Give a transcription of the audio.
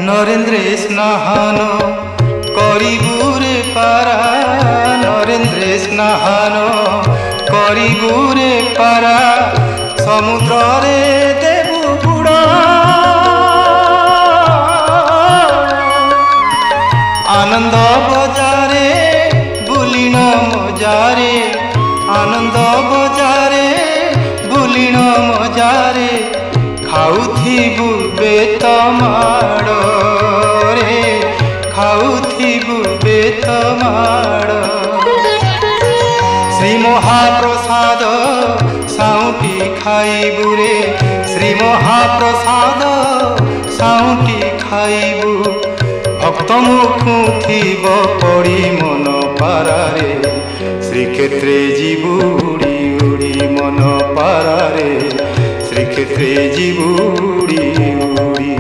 নরেন্দ্রে স্নাহান করিবুরে পারা, নরেন্দ্রে স্নাহান করিবুরে পারা, সমুদ্রে দেবু বুড় আনন্দ বজারে বুলিণ মজারে, আনন্দ বজারে বুলিণ মজারে, খাউথিবু বেত মাড় রে, খাউথিবু বেত মাড়। শ্রী মহাপ্রসাদ সাউটি খাইবু রে, শ্রী মহাপ্রসাদ সাউটি খাইবু, ভক্ত মুখু থিব পড়ি মন পারারে, শ্রীক্ষেত্রে ଯିବୁ উড়ি উড়ি মন পারারে, শ্রীক্ষেত্রে ଯିବୁ উড়ি উড়ি।